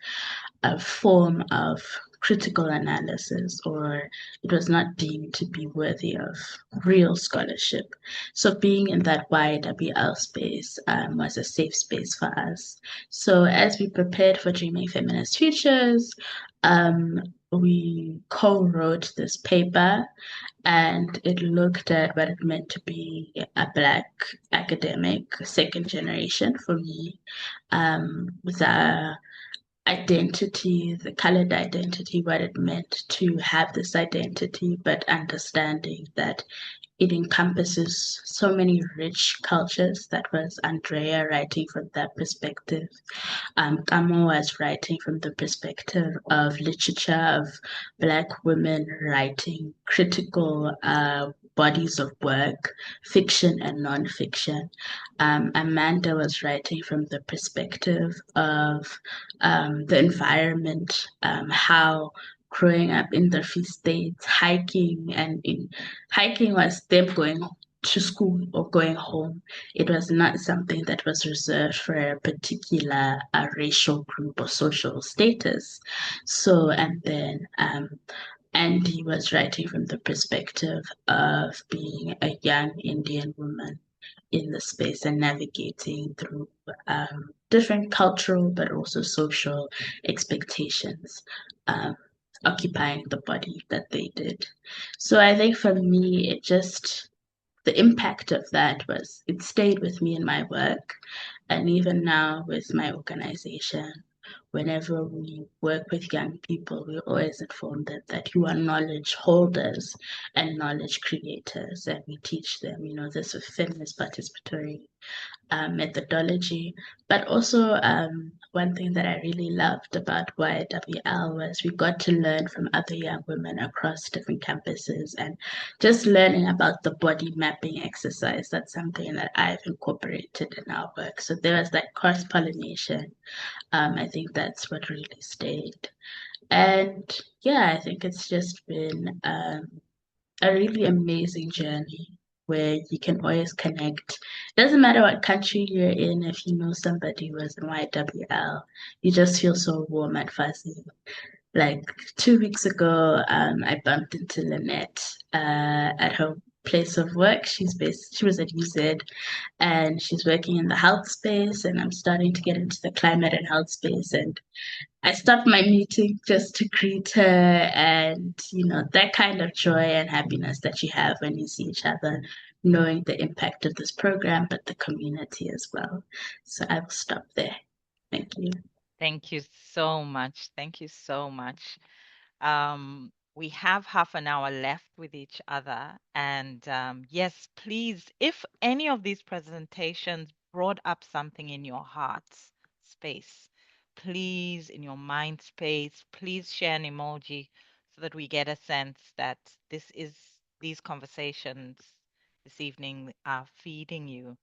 a form of critical analysis, or it was not deemed to be worthy of real scholarship. So being in that YWL space was a safe space for us. So as we prepared for Dreaming Feminist Futures, we co-wrote this paper, and it looked at what it meant to be a Black academic, second generation for me, with our identity, the colored identity, what it meant to have this identity, but understanding that it encompasses so many rich cultures. That was Andrea writing from that perspective. Kamo was writing from the perspective of literature, of Black women writing critical bodies of work, fiction and nonfiction. Amanda was writing from the perspective of the environment, how growing up in the Free State, hiking was them going to school or going home. It was not something that was reserved for a particular racial group or social status. So, and then Andy was writing from the perspective of being a young Indian woman in the space and navigating through different cultural but also social expectations, occupying the body that they did. So I think for me, the impact of that was it stayed with me in my work. And even now with my organization, whenever we work with young people, we always inform them that you are knowledge holders and knowledge creators. And we teach them, this feminist participatory methodology. But also, one thing that I really loved about YWL was we got to learn from other young women across different campuses and just learning about the body mapping exercise. That's something that I've incorporated in our work. So there was that cross pollination. I think that's what really stayed. And yeah, I think it's just been a really amazing journey where you can always connect. Doesn't matter what country you're in, if you know somebody who is in YWL, you just feel so warm and fuzzy. Like 2 weeks ago, I bumped into Lynette at her place of work. She was at UZ and she's working in the health space, and I'm starting to get into the climate and health space. And I stopped my meeting just to greet her, and that kind of joy and happiness that you have when you see each other, knowing the impact of this program, but the community as well. So I will stop there. Thank you. Thank you so much. Thank you so much. We have half an hour left with each other. And yes, please, if any of these presentations brought up something in your heart's space, please, in your mind space, please share an emoji so that we get a sense that these conversations this evening are feeding you.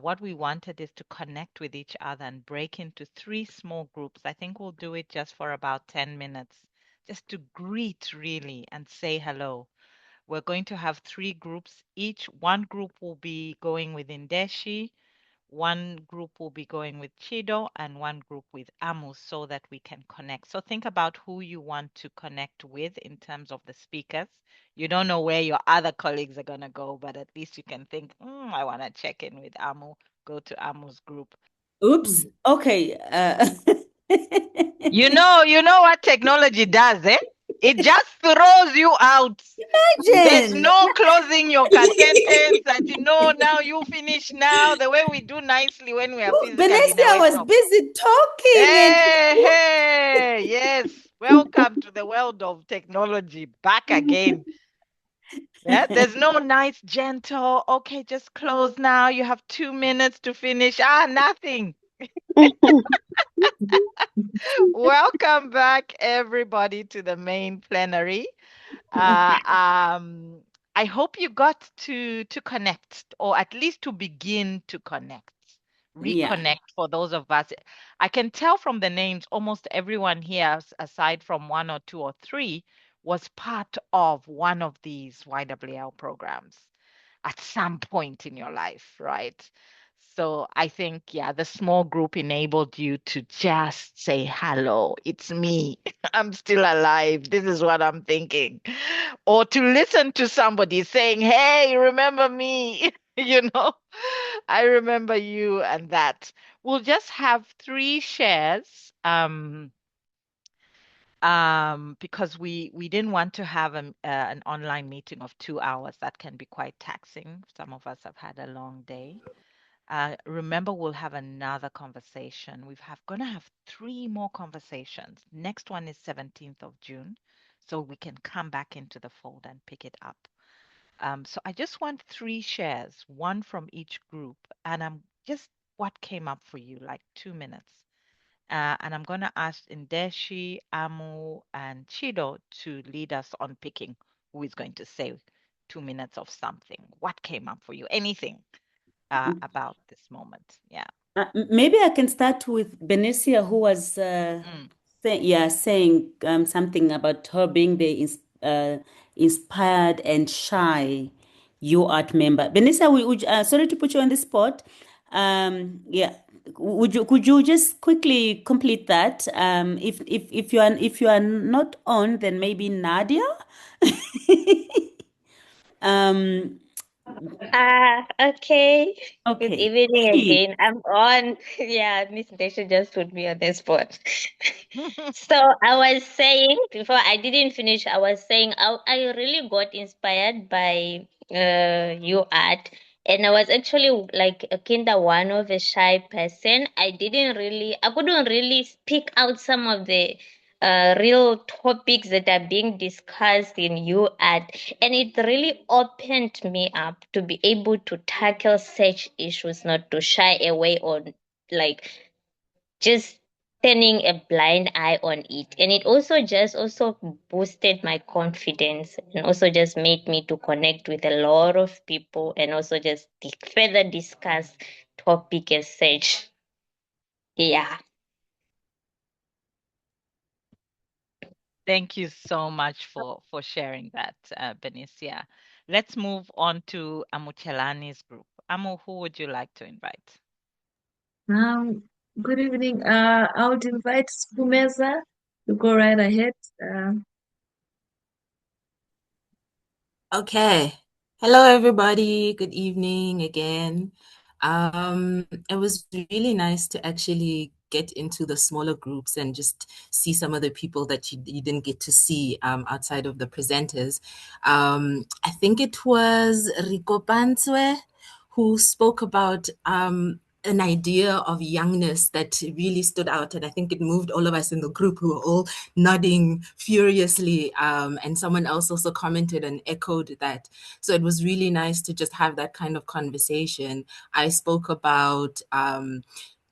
What we wanted is to connect with each other and break into 3 small groups. I think we'll do it just for about 10 minutes, just to greet really and say hello. We're going to have 3 groups each. One group will be going with Ndeshi, one group will be going with Chido, and one group with Amu so that we can connect. So think about who you want to connect with in terms of the speakers. You don't know where your other colleagues are going to go, but at least you can think, I want to check in with Amu. Go to Amu's group. Oops. Okay. You know what technology does, eh? It just throws you out. There's Imagine. no closing your sentence that now you finish now, the way we do nicely when we are physically in a Benessia was workshop. busy talking and Hey, yes. Welcome to the world of technology. Back again. Yeah, there's no nice, gentle, okay, just close now. You have 2 minutes to finish. Nothing. Welcome back, everybody, to the main plenary. Uh, um, I hope you got to connect, or at least to begin to connect, yeah. reconnect for those of us. I can tell from the names, almost everyone here, aside from 1 or 2 or 3, was part of one of these YWL programs at some point in your life, right? So I think, yeah, the small group enabled you to just say, hello, it's me. I'm still alive. This is what I'm thinking. Or to listen to somebody saying, hey, remember me? I remember you and that. We'll just have 3 shares. Because we didn't want to have an online meeting of 2 hours. That can be quite taxing. Some of us have had a long day. Remember, we'll have another conversation. Going to have 3 more conversations. Next one is 17th of June, so we can come back into the fold and pick it up. So I just want 3 shares, one from each group, and I'm just what came up for you, like 2 minutes. And I'm going to ask Ndeshi, Amu, and Chido to lead us on picking who is going to say 2 minutes of something. What came up for you? Anything about this moment? Yeah. Maybe I can start with Benicia, who was Mm. saying something about her being the inspired and shy UArt member. Benicia, sorry to put you on the spot. Yeah, could you just quickly complete that? If you are not on, then maybe Nadia. um, Okay. Good okay. evening Please. again. I'm on. Yeah, Miss Ndeshi just put me on the spot. So I was saying before I didn't finish, I was saying I really got inspired by your art. And I was actually like a kind of one of a shy person. I couldn't really speak out some of the real topics that are being discussed in your art. And it really opened me up to be able to tackle such issues, not to shy away or like just turning a blind eye on it. And it also boosted my confidence and also just made me to connect with a lot of people and also just further discuss topic as such. Yeah. Thank you so much for sharing that, Benicia. Let's move on to Amuchelani's group. Amu, who would you like to invite? Um, Good evening. I would invite Skumeza to go right ahead. Okay. Hello, everybody. Good evening again. It was really nice to actually get into the smaller groups and just see some of the people that you didn't get to see outside of the presenters. I think it was Rico Pantswe who spoke about an idea of youngness that really stood out. And I think it moved all of us in the group who were all nodding furiously. And someone else also commented and echoed that. So it was really nice to just have that kind of conversation. I spoke about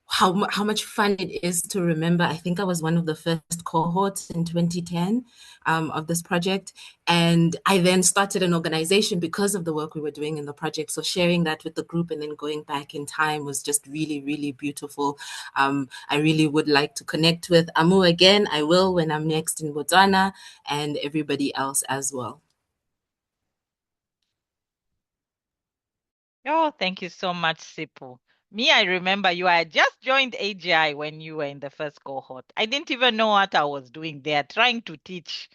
how much fun it is to remember. I think I was one of the first cohorts in 2010 of this project. And I then started an organization because of the work we were doing in the project. So sharing that with the group and then going back in time was just really, really beautiful. I really would like to connect with Amu again. I will when I'm next in Botswana, and everybody else as well. Oh, thank you so much, Sipu. Me, I remember you. I just joined AGI when you were in the first cohort. I didn't even know what I was doing there, trying to teach.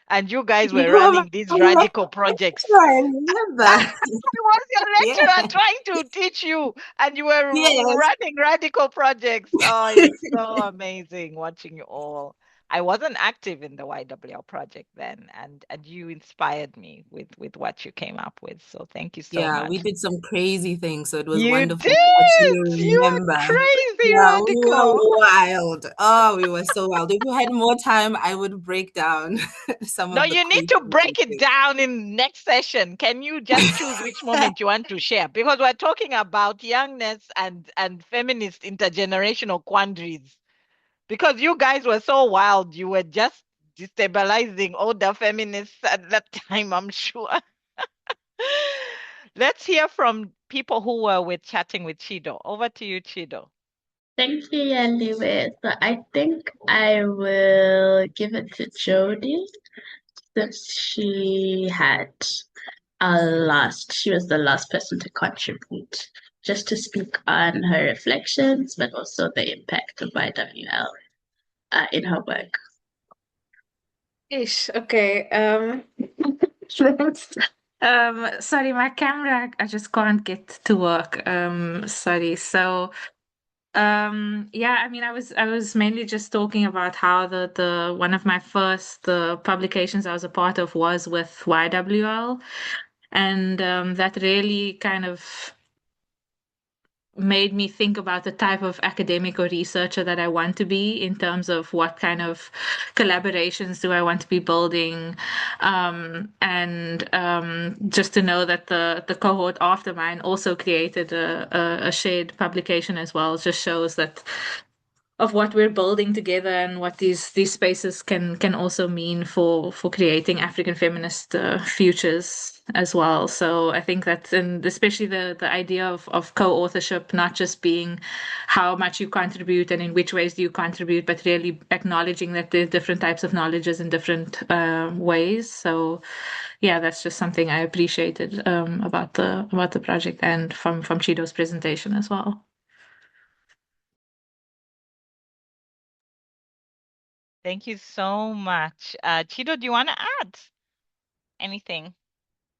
And you guys were You were running these my radical projects. lecturer, I remember. I was your lecturer Yeah. trying to teach you, and you were Yes. running radical projects. Oh, it was so amazing watching you all. I wasn't active in the YWL project then, and you inspired me with what you came up with. So thank you so Yeah, we much. did some crazy things, so it was You wonderful to actually did. You were remember. crazy Yeah, we were radical. wild. Oh, we were so wild. If we had more time, I would break down some No, of the you need crazy to things we break it did. down in next session. Can you just choose which moment you want to share? Because we're talking about youngness and feminist intergenerational quandaries. Because you guys were so wild, you were just destabilizing older feminists at that time, I'm sure. Let's hear from people who were with chatting with Chido. Over to you, Chido. Thank you, Yaliwe. So I think I will give it to Jody since she was the last person to contribute, just to speak on her reflections, but also the impact of YWL in her work. Ish, okay. Sorry, my camera, I just can't get to work. Sorry. So, yeah, I mean, I was mainly just talking about how the one of my first the publications I was a part of was with YWL, and that really kind of made me think about the type of academic or researcher that I want to be in terms of what kind of collaborations do I want to be building. And just to know that the cohort after mine also created a shared publication as well just shows that of what we're building together and what these spaces can also mean for creating African feminist futures as well. So I think that, and especially the idea of co-authorship, not just being how much you contribute and in which ways do you contribute, but really acknowledging that there's different types of knowledges in different ways. So yeah, that's just something I appreciated about the project and from Chido's presentation as well. Thank you so much. Chido, do you want to add anything?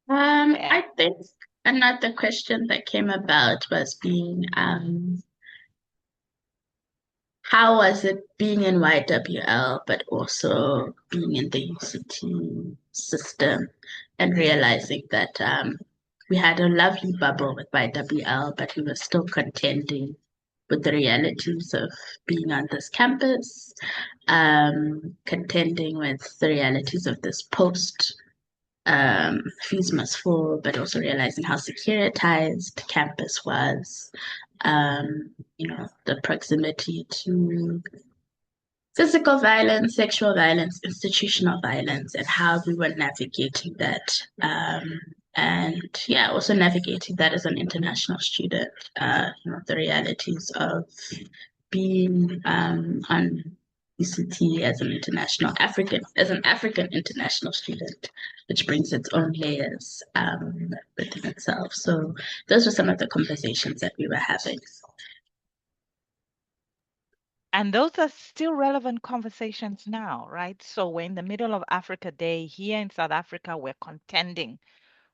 I think another question that came about was how was it being in YWL, but also being in the UCT system and realizing that we had a lovely bubble with YWL, but we were still contending with the realities of being on this campus, contending with the realities of this post fees must fall, but also realizing how securitized campus was, the proximity to physical violence, sexual violence, institutional violence, and how we were navigating that. And yeah, also navigating that as an international student, the realities of being on UCT as an African international student, which brings its own layers within itself. So those were some of the conversations that we were having. And those are still relevant conversations now, right? So we're in the middle of Africa Day here in South Africa. We're contending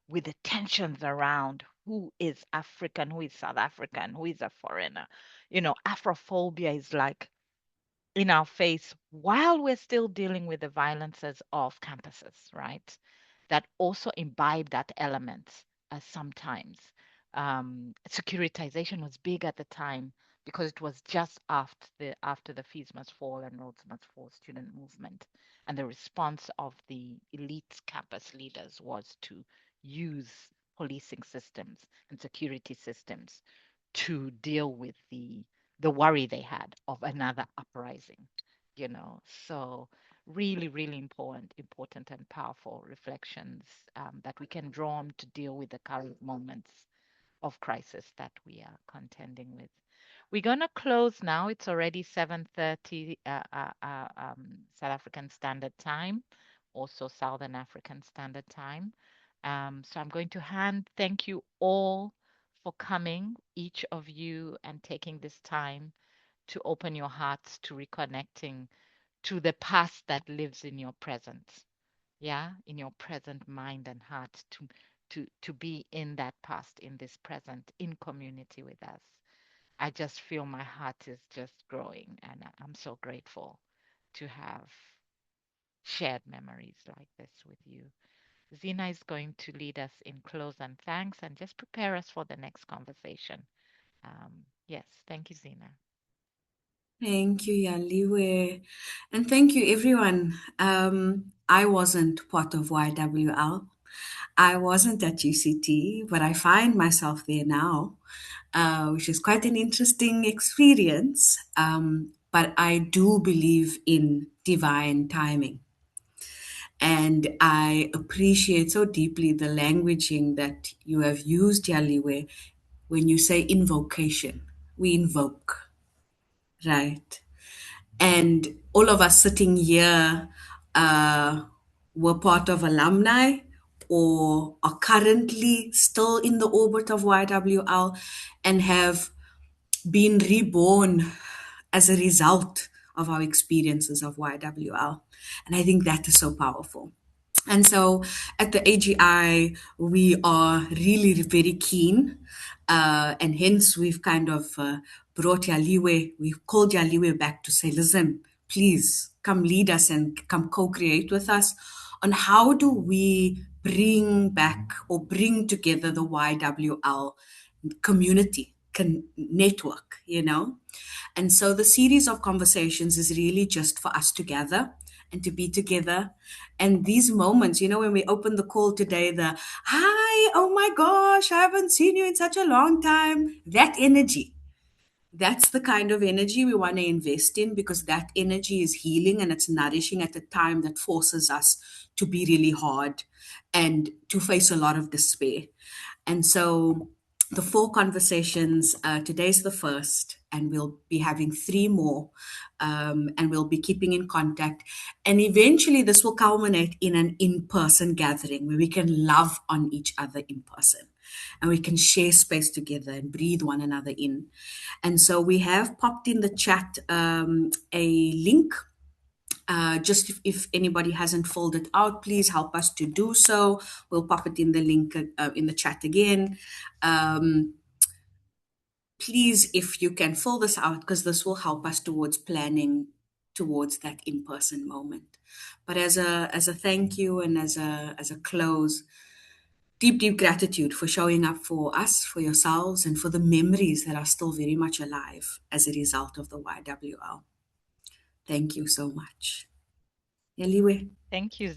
with the tensions around who is African, who is South African, who is a foreigner. Afrophobia is like in our face while we're still dealing with the violences of campuses, right? That also imbibe that element sometimes. Securitization was big at the time because it was just after the Fees Must Fall and Rhodes Must Fall student movement. And the response of the elite campus leaders was to use policing systems and security systems to deal with the worry they had of another uprising, So really, really important and powerful reflections that we can draw on to deal with the current moments of crisis that we are contending with. We're going to close now. It's already 7:30 South African Standard Time, also Southern African Standard Time. So I'm going to thank you all for coming, each of you, and taking this time to open your hearts to reconnecting to the past that lives in your present. Yeah, in your present mind and heart to be in that past, in this present, in community with us. I just feel my heart is just growing, and I'm so grateful to have shared memories like this with you. Zina is going to lead us in close and thanks and just prepare us for the next conversation. Yes, thank you, Zina. Thank you, Yaliwe. And thank you, everyone. I wasn't part of YWL. I wasn't at UCT, but I find myself there now, which is quite an interesting experience. But I do believe in divine timing. And I appreciate so deeply the languaging that you have used, Yaliwe, when you say invocation. We invoke, right? And all of us sitting here were part of alumni or are currently still in the orbit of YWL and have been reborn as a result of our experiences of YWL. And I think that is so powerful. And so at the AGI, we are really very keen, and hence we've kind of brought Yaliwe, we've called Yaliwe back to say, listen, please come lead us and come co-create with us on how do we bring back or bring together the YWL community, a network, you know. And so the series of conversations is really just for us to gather and to be together. And these moments, you know, when we opened the call today, the hi, oh my gosh, I haven't seen you in such a long time, that energy. That's the kind of energy we want to invest in, because that energy is healing and it's nourishing at a time that forces us to be really hard and to face a lot of despair. And so the 4 conversations, today's the first, and we'll be having 3 more, and we'll be keeping in contact. And eventually this will culminate in an in-person gathering where we can love on each other in person and we can share space together and breathe one another in. And so we have popped in the chat a link. Just if anybody hasn't filled it out, please help us to do so. We'll pop it in the link in the chat again. Please, if you can fill this out, because this will help us towards planning towards that in-person moment. But as a thank you and as a close, deep gratitude for showing up for us, for yourselves, and for the memories that are still very much alive as a result of the YWL. Thank you so much. Yaliwe. Thank you,